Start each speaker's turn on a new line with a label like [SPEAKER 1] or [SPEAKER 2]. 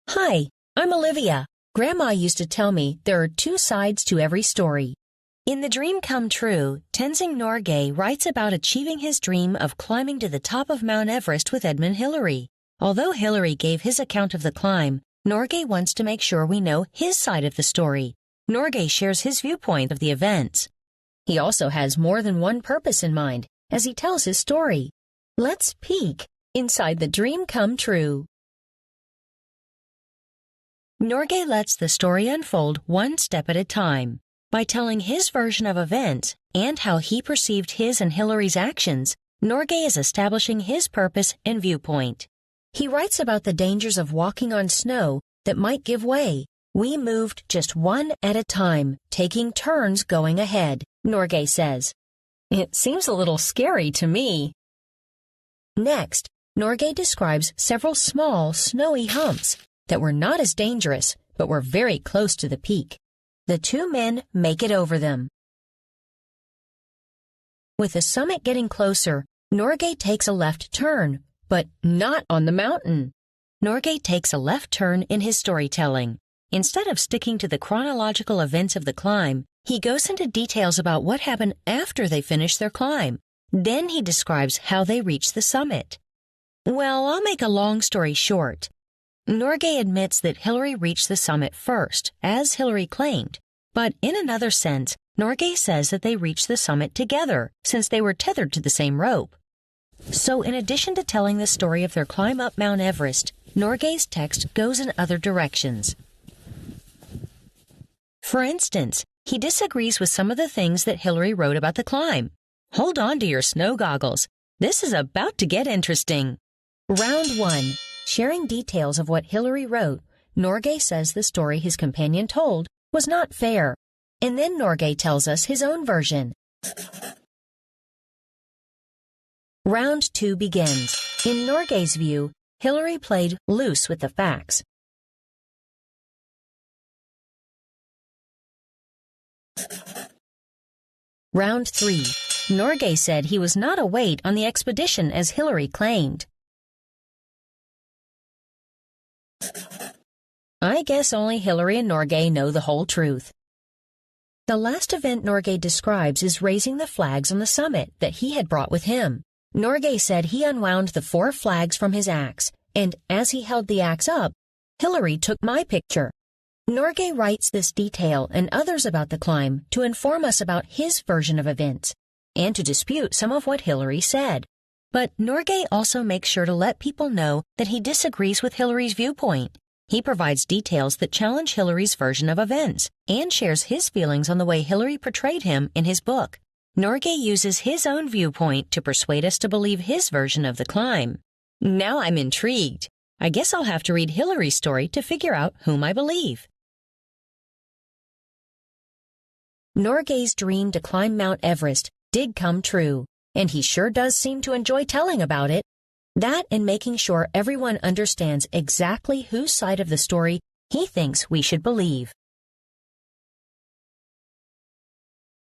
[SPEAKER 1] Hi, I'm Olivia. Grandma used to tell me there are two sides to every story. In The Dream Come True, Tenzing Norgay writes about achieving his dream of climbing to the top of Mount Everest with Edmund Hillary. Although Hillary gave his account of the climb, Norgay wants to make sure we know his side of the story. Norgay shares his viewpoint of the events. He also has more than one purpose in mind as he tells his story. Let's peek inside The Dream Come True. Norgay lets the story unfold one step at a time. By telling his version of events and how he perceived his and Hillary's actions, Norgay is establishing his purpose and viewpoint. He writes about the dangers of walking on snow that might give way. We moved just one at a time, taking turns going ahead, Norgay says. It seems a little scary to me. Next, Norgay describes several small, snowy humps that were not as dangerous, but were very close to the peak. The two men make it over them. With the summit getting closer, Norgay takes a left turn, but not on the mountain. Norgay takes a left turn in his storytelling. Instead of sticking to the chronological events of the climb, he goes into details about what happened after they finish their climb. Then he describes how they reach the summit. Well, I'll make a long story short. Norgay admits that Hillary reached the summit first, as Hillary claimed. But in another sense, Norgay says that they reached the summit together, since they were tethered to the same rope. So in addition to telling the story of their climb up Mount Everest, Norgay's text goes in other directions. For instance, he disagrees with some of the things that Hillary wrote about the climb. Hold on to your snow goggles. This is about to get interesting. Round 1. Sharing details of what Hillary wrote, Norgay says the story his companion told was not fair. And then Norgay tells us his own version. Round 2 begins. In Norgay's view, Hillary played loose with the facts. Round 3. Norgay said he was not a weight on the expedition as Hillary claimed. I guess only Hillary and Norgay know the whole truth. The last event Norgay describes is raising the flags on the summit that he had brought with him. Norgay said he unwound the 4 flags from his axe, and as he held the axe up, Hillary took my picture. Norgay writes this detail and others about the climb to inform us about his version of events, and to dispute some of what Hillary said. But Norgay also makes sure to let people know that he disagrees with Hillary's viewpoint. He provides details that challenge Hillary's version of events and shares his feelings on the way Hillary portrayed him in his book. Norgay uses his own viewpoint to persuade us to believe his version of the climb. Now I'm intrigued. I guess I'll have to read Hillary's story to figure out whom I believe. Norgay's dream to climb Mount Everest did come true, and he sure does seem to enjoy telling about it. That and making sure everyone understands exactly whose side of the story he thinks we should believe.